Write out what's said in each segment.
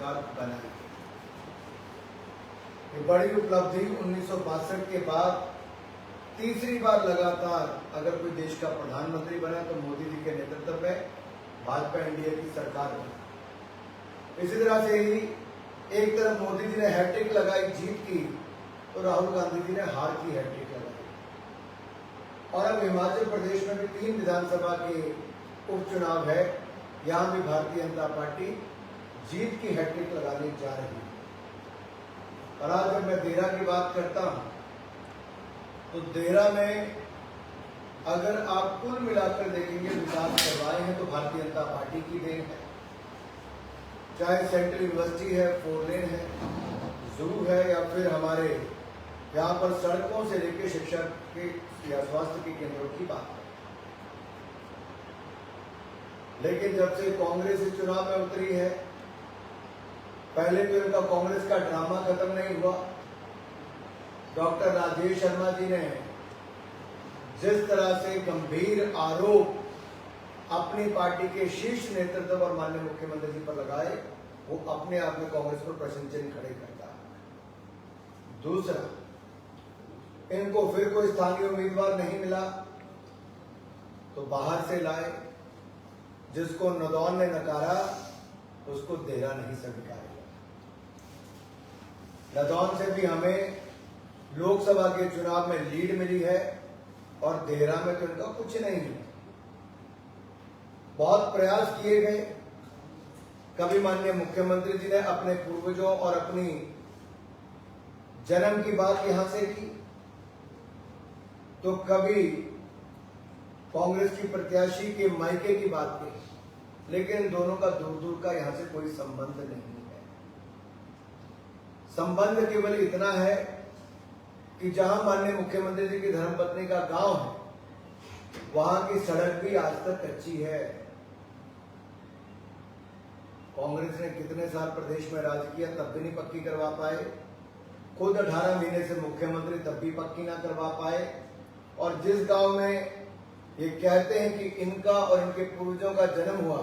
सरकार बनाई। ये बड़ी उपलब्धि 1962 के बाद तीसरी बार लगातार अगर कोई देश का प्रधानमंत्री बना तो मोदी जी के नेतृत्व में भाजपा एनडीए की सरकार बनी। इसी तरह से ही एक तरफ मोदी जी ने हैट्रिक लगाई जीत की, तो राहुल गांधी जी ने हार की हैट्रिक लगाई। और अब हिमाचल प्रदेश में भी 3 विधानसभा के उपचुनाव है, यहाँ भी भारतीय जनता पार्टी जीत की हैट्रिक लगाने जा रही है। और आज जब मैं देहरा की बात करता हूं तो देहरा में अगर आप कुल मिलाकर देखेंगे विकास करवाए हैं तो भारतीय जनता पार्टी की देन है। चाहे सेंट्रल यूनिवर्सिटी है, 4 लेन है, जू है, या फिर हमारे यहाँ पर सड़कों से लेकर शिक्षा के या स्वास्थ्य के केंद्रों की बात है। लेकिन जब से कांग्रेस इस चुनाव में उतरी है, पहले तो इनका कांग्रेस का ड्रामा खत्म नहीं हुआ। डॉक्टर राजेश शर्मा जी ने जिस तरह से गंभीर आरोप अपनी पार्टी के शीर्ष नेतृत्व और माननीय मुख्यमंत्री जी पर लगाए, वो अपने आप में कांग्रेस पर प्रश्न चिन्ह खड़े करता है। दूसरा, इनको फिर कोई स्थानीय उम्मीदवार नहीं मिला तो बाहर से लाए। जिसको नदौन ने नकारा उसको देहरा नहीं स्वीकारेगा। नदौन से भी हमें लोकसभा के चुनाव में लीड मिली है और देहरा में तो इनका कुछ नहीं है। बहुत प्रयास किए गए। कभी माननीय मुख्यमंत्री जी ने अपने पूर्वजों और अपनी जन्म की बात यहां से की, तो कभी कांग्रेस की प्रत्याशी के मायके की बात की, लेकिन दोनों का दूर दूर का यहां से कोई संबंध नहीं है। संबंध केवल इतना है कि जहां माननीय मुख्यमंत्री जी की धर्मपत्नी का गांव है, वहां की सड़क भी आज तक कच्ची है। कांग्रेस ने कितने साल प्रदेश में राज किया, तब भी नहीं पक्की करवा पाए। खुद 18 महीने से मुख्यमंत्री, तब भी पक्की ना करवा पाए। और जिस गांव में ये कहते हैं कि इनका और इनके पूर्वजों का जन्म हुआ,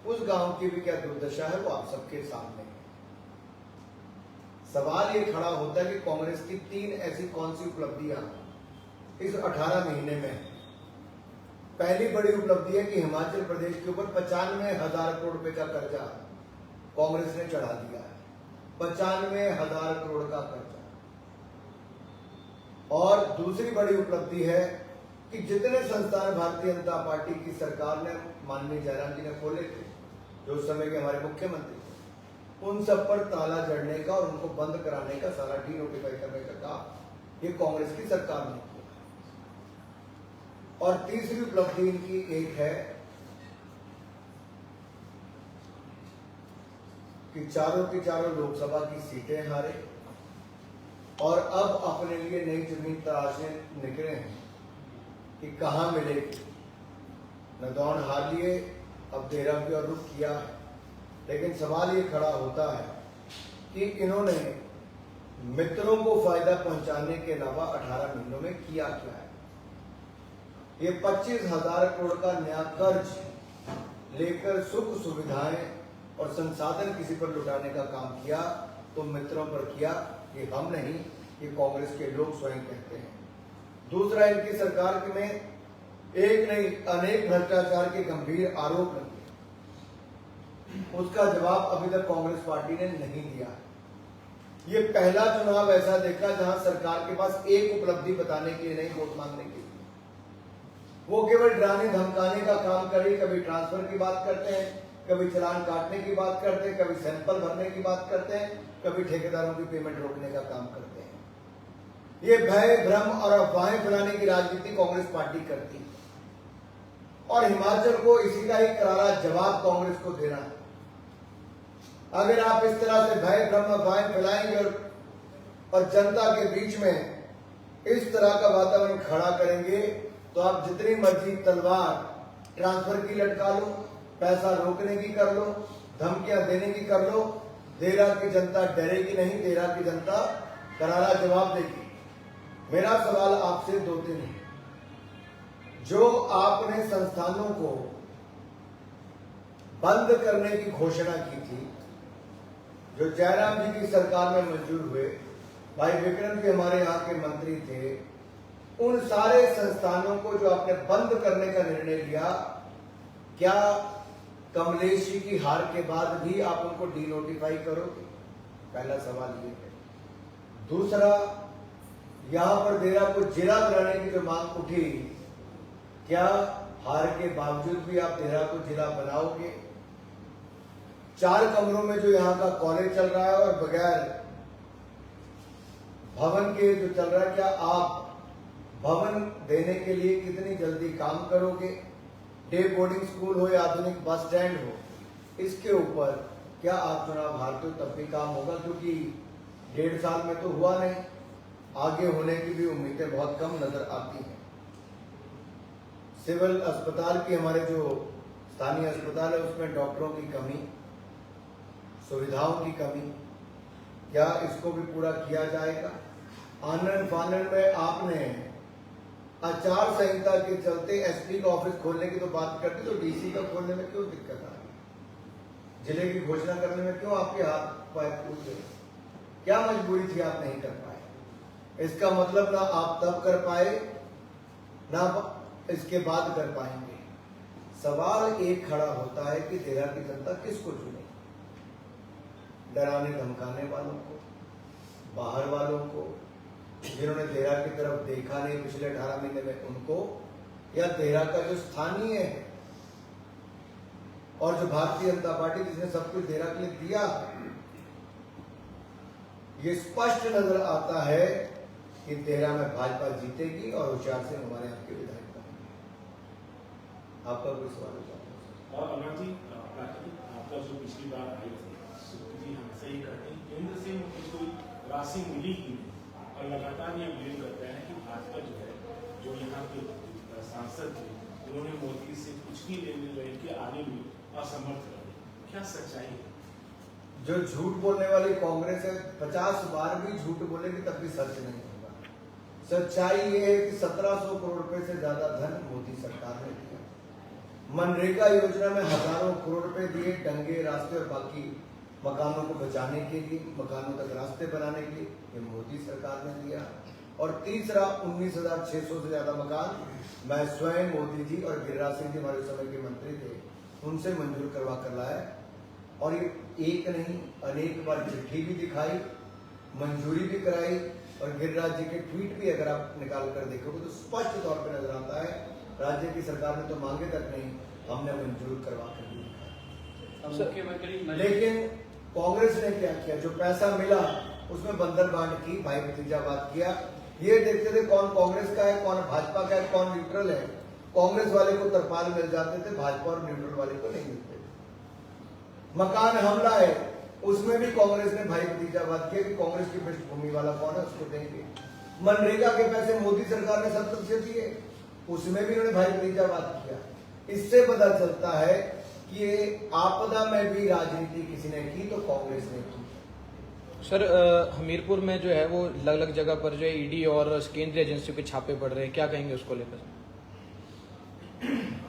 उस गांव की भी क्या दुर्दशा है वो आप सबके सामने है। सवाल ये खड़ा होता है कि कांग्रेस की 3 ऐसी कौन सी उपलब्धियां इस 18 महीने में। पहली बड़ी उपलब्धि है कि हिमाचल प्रदेश के ऊपर 95,000 करोड़ रुपए का कर्जा कांग्रेस ने चढ़ा दिया है। 95,000 करोड़ का कर्जा। और दूसरी बड़ी उपलब्धि है कि जितने संस्थान भारतीय जनता पार्टी की सरकार ने, माननीय जयराम जी ने खोले थे, जो उस समय के हमारे मुख्यमंत्री थे, उन सब पर ताला जड़ने का और उनको बंद कराने का, सारा डीनोटिफाई करने का काम ये कांग्रेस की सरकार ने किया। और तीसरी उपलब्धि इनकी एक है कि चारों की चारों लोकसभा की सीटें हारे और अब अपने लिए नई जमीन तलाशने निकले हैं कि कहां मिलेगी। नदौन हार लिए, अब देहरा की ओर रुख किया है। लेकिन सवाल ये खड़ा होता है कि इन्होंने मित्रों को फायदा पहुंचाने के अलावा 18 महीनों में किया क्या है। ये 25,000 करोड़ का नया कर्ज लेकर सुख सुविधाएं और संसाधन किसी पर लुटाने का काम किया, तो मित्रों पर किया। ये हम नहीं, ये कांग्रेस के लोग स्वयं कहते हैं। दूसरा, इनकी सरकार में एक नहीं अनेक भ्रष्टाचार के गंभीर आरोप लगे, उसका जवाब अभी तक कांग्रेस पार्टी ने नहीं दिया। ये पहला चुनाव ऐसा देखा जहां सरकार के पास एक उपलब्धि बताने के लिए नहीं, वोट मांगने के लिए। वो केवल डराने धमकाने का काम करे। कभी ट्रांसफर की बात करते हैं, कभी चालान काटने की बात करते हैं, कभी सैंपल भरने की बात करते हैं, कभी ठेकेदारों की पेमेंट रोकने का काम करते हैं। ये भय, भ्रम और अफवाहें फैलाने की राजनीति कांग्रेस पार्टी करती है और हिमाचल को इसी का ही करारा जवाब कांग्रेस को देना है। अगर आप इस तरह से भय, भ्रम, अफवाहें फैलाएंगे और जनता के बीच में इस तरह का वातावरण खड़ा करेंगे, तो आप जितनी मर्जी तलवार ट्रांसफर की लटका लो, पैसा रोकने की कर लो, धमकियां देने की कर लो, देहरा की जनता डरेगी नहीं, देहरा की जनता करारा जवाब देगी। मेरा सवाल आपसे 2-3 है। जो आपने संस्थानों को बंद करने की घोषणा की थी, जो जयराम जी की सरकार में मंजूर हुए, भाई विक्रम जी हमारे यहाँ के मंत्री थे, उन सारे संस्थानों को जो आपने बंद करने का निर्णय लिया, क्या कमलेश जी की हार के बाद भी आप उनको डीनोटिफाई करोगे? पहला सवाल ये है। दूसरा, यहां पर डेरा को जिला बनाने की जो मांग उठी, क्या हार के बावजूद भी आप डेरा को जिला बनाओगे? 4 कमरों में जो यहाँ का कॉलेज चल रहा है और बगैर भवन के जो चल रहा है, क्या आप भवन देने के लिए कितनी जल्दी काम करोगे? डे बोर्डिंग स्कूल हो या आधुनिक बस स्टैंड हो, इसके ऊपर क्या आप चुनाव हारते हो तब भी काम होगा? क्योंकि 1.5 साल में तो हुआ नहीं, आगे होने की भी उम्मीदें बहुत कम नजर आती हैं। सिविल अस्पताल की, हमारे जो स्थानीय अस्पताल है उसमें डॉक्टरों की कमी, सुविधाओं की कमी, क्या इसको भी पूरा किया जाएगा? आनंद फानन में आपने आचार संहिता के चलते एसपी का ऑफिस खोलने की तो बात करती, तो डीसी का खोलने में क्यों दिक्कत आ रही? जिले की घोषणा करने में क्यों आपके हाथ पैर फूल गए? क्या मजबूरी थी आप नहीं कर पाए? इसका मतलब ना आप तब कर पाए ना इसके बाद कर पाएंगे। सवाल एक खड़ा होता है कि डेरा की जनता किसको चुने? डराने धमकाने वालों को, बाहर वालों को, जिन्होंने डेरा की तरफ देखा नहीं पिछले 18 महीने में उनको, या डेरा का जो स्थानीय है और जो भारतीय जनता पार्टी जिसने सब कुछ डेरा के लिए दिया? ये स्पष्ट नजर आता है कि डेरा में भाजपा जीतेगी और होशियार से हमारे यहाँ के विधायक बनेंगे। आपका कोई सवाल होगा? और अमर जी, आपका जो पिछली बार आई थी, जी हमसे ही कहते हैं केंद्र से कोई राशि मिली ही नहीं, और लगातार ये ब्लेम करते हैं कि भाजपा जो है, जो यहाँ के सांसद थे, उन्होंने मोदी से कुछ भी लेने देने के आने में असमर्थ रहे। क्या सच्चाई है? जो झूठ बोलने वाली कांग्रेस है, 50 बार भी झूठ बोलेगी तब भी सच नहीं होगा। सच्चाई ये है कि 1700 करोड़ रुपए से ज्यादा धन मोदी सरकार ने दिया। मनरेगा योजना में हजारों करोड़ रुपए दिए, डंगे रास्ते और बाकी मकानों को बचाने के लिए, मकानों तक रास्ते बनाने के लिए, ये मोदी सरकार ने दिया। और तीसरा, 19,600 से ज्यादा मकान मैं स्वयं मोदी जी और गिरिराज सिंह जी हमारे समय के मंत्री थे, उनसे मंजूर करवा कर लाया। और ये एक नहीं अनेक बार चिट्ठी भी दिखाई, मंजूरी भी कराई, और गिरिराज जी के ट्वीट भी अगर आप निकाल कर देखोगे तो स्पष्ट तौर पर नजर आता है, राज्य की सरकार ने तो मांगे तक नहीं, हमने मंजूर करवा कर दिया। लेकिन कांग्रेस ने क्या किया? जो पैसा मिला उसमें बंदर बांट की, भाई भतीजावाद किया। ये देखते थे कौन कांग्रेस का है, कौन भाजपा का है, कौन न्यूट्रल है। कांग्रेस वाले को तरपाल मिल जाते थे, भाजपा और न्यूट्रल वाले को नहीं मिलते। मकान हमला है, उसमें भी कांग्रेस ने भाई भतीजावाद किया कि कांग्रेस की पृष्ठभूमि वाला कौन है उसको देंगे। मनरेगा के पैसे मोदी सरकार ने 70 दिए, उसमें भी उन्होंने भाई भतीजावाद किया। इससे पता चलता है कि ये आपदा में भी राजनीति किसी ने की तो कांग्रेस ने की। सर, हमीरपुर में जो है वो अलग अलग जगह पर जो है ईडी और केंद्रीय एजेंसियों के छापे पड़ रहे हैं, क्या कहेंगे उसको लेकर?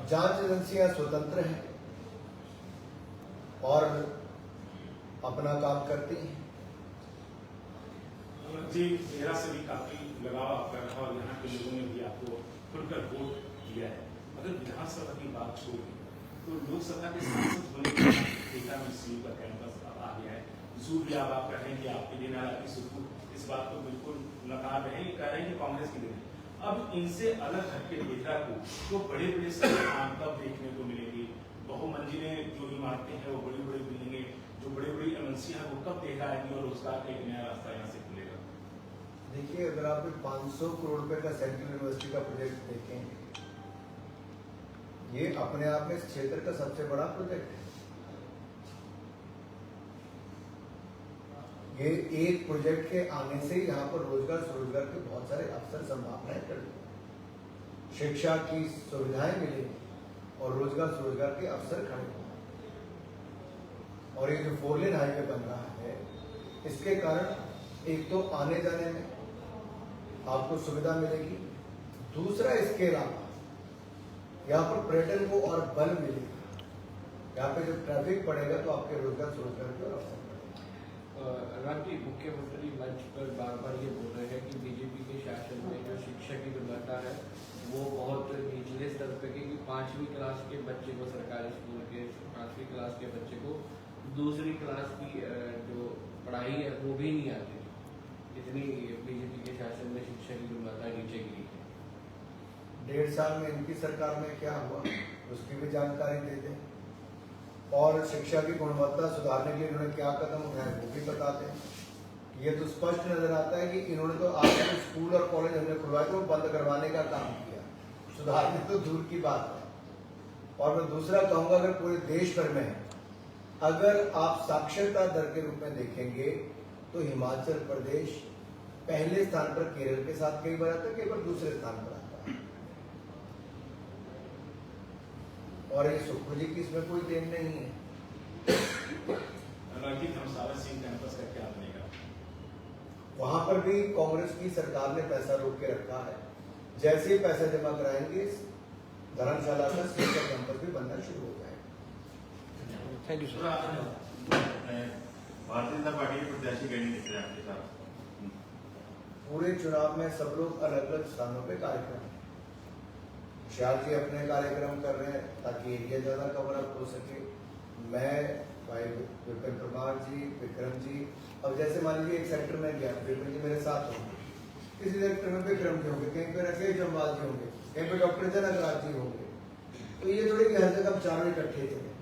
जांच एजेंसियां स्वतंत्र हैं और अपना काम करती हैं। जी, मेरा से भी काफी लगाव आपका रहा और यहाँ के लोगों ने भी आपको खुलकर वोट दिया है। अगर विधानसभा की बात छोड़ तो लोकसभा के सांसद होने के बाद एटा में सीयू का कैंपस अब आ गया है। जू भी आप कह रहे हैं कि आपके दिन आपकी सुकून इस बात को बिल्कुल नकार रहे हैं, कह रहे हैं कि कांग्रेस के दिन। अब इनसे अलग हटके डेरा को तो बड़े बड़े संस्थान कब देखने को मिलेंगे? बहुमंजिलें जो इमारतें हैं, वो बड़ी बड़ी बिल्डिंगें, जो बड़ी बड़ी एमएनसी है, वो कब डेरा आएंगी और रोजगार का एक नया रास्ता यहाँ से खुलेगा? देखिए, अगर आप 500 करोड़ रुपए का सेंट्रल यूनिवर्सिटी का प्रोजेक्ट देखें, ये अपने आप में इस क्षेत्र का सबसे बड़ा प्रोजेक्ट है। ये एक प्रोजेक्ट के आने से यहाँ पर रोजगार स्वरोजगार के बहुत सारे अवसर संभावनाएं कर दी, शिक्षा की सुविधाएं मिलेंगी और रोजगार स्वरोजगार के अवसर खड़े होंगे। और ये जो 4 लेन हाईवे बन रहा है, इसके कारण एक तो आने जाने में आपको सुविधा मिलेगी, दूसरा इसके अलावा यहाँ पर पर्यटन को और बल मिलेगा। यहाँ पे जब ट्रैफिक पड़ेगा तो आपके रोजगार स्वरोजगार के अवसर पड़ेगा। मुख्यमंत्री मंच पर बार बार ये बोल रहे हैं कि बीजेपी के शासन में जो शिक्षा की गुणवत्ता है वो बहुत निचले स्तर पे, क्योंकि 5वीं क्लास के बच्चे को, सरकारी स्कूल के 5वीं क्लास के बच्चे को दूसरी क्लास की जो पढ़ाई है वो भी नहीं आती। इतनी बीजेपी के शासन में शिक्षा की गुणवत्ता नीचे गिरी है। 1.5 साल में इनकी सरकार में क्या हुआ उसकी भी जानकारी दे दें, और शिक्षा की गुणवत्ता सुधारने के लिए इन्होंने क्या कदम उठाए वो भी बताते हैं। ये तो स्पष्ट नजर आता है कि इन्होंने तो आज जो स्कूल और कॉलेज हमने खुलवाए थे वो बंद करवाने का काम किया, सुधारने तो दूर की बात है। और मैं दूसरा कहूंगा, अगर पूरे देश भर में अगर आप साक्षरता दर के रूप में देखेंगे तो हिमाचल प्रदेश पहले स्थान पर केरल के साथ कई बार आता है, कई बार दूसरे स्थान पर आता है। और ये सुखू जी की इसमें कोई देन नहीं है। रणजीत धर्मशाला सिंह कैंपस का क्या बनेगा? वहां पर भी कांग्रेस की सरकार ने पैसा रोक के रखा है। जैसे ही पैसा जमा कराएंगे धर्मशाला का स्पेशल कैंपस भी बनना शुरू हो जाएगा। Thank you sir. Bharatiya Janata party के प्रत्याशी कहीं दिख रहे हैं आपके साथ? पूरे चुनाव में सब लोग अलग अलग स्थानों पे कार्यक्रम, विशाल जी अपने कार्यक्रम कर रहे हैं ताकि एरिया ज्यादा कवर अप हो सके। मैं, भाई विपिन परमार जी, विक्रम जी, अब जैसे मान लीजिए एक सेक्टर में गया, विपिन जी मेरे साथ होंगे, किसी सेक्टर में विक्रम जी होंगे, कहीं पे राकेश जम्वाल जी होंगे, कहीं पे डॉक्टर जनक जी होंगे। तो ये थोड़ी कि हर जगह चारों इकट्ठे चले,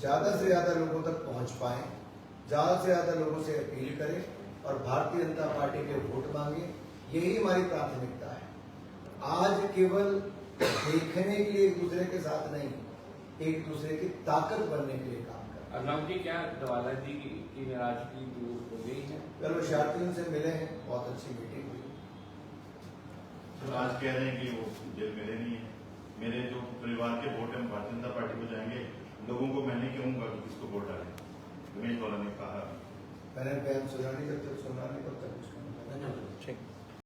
ज्यादा से ज्यादा लोगों तक पहुंच पाए, ज्यादा से ज्यादा लोगों से अपील करें और भारतीय जनता पार्टी के वोट मांगे। यही हमारी प्राथमिकता है। आज केवल देखने के लिए एक दूसरे के साथ नहीं, एक दूसरे की ताकत बनने के लिए काम कर। अर्नब जी, क्या दवाला जी की नाराजगी दूर हो गई है? कल वो शायद उनसे मिले हैं, बहुत अच्छी मीटिंग हुई। तो आज कह रहे हैं कि वो जेल मेरे नहीं है, मेरे जो परिवार के वोट हैं भारतीय जनता पार्टी को जाएंगे। लोगों को मैं नहीं कहूँगा कि किसको वोट डालें। रमेश वाला ने कहा, मैंने बयान सुना नहीं, जब तक सुना नहीं तब तक कुछ नहीं। ठीक।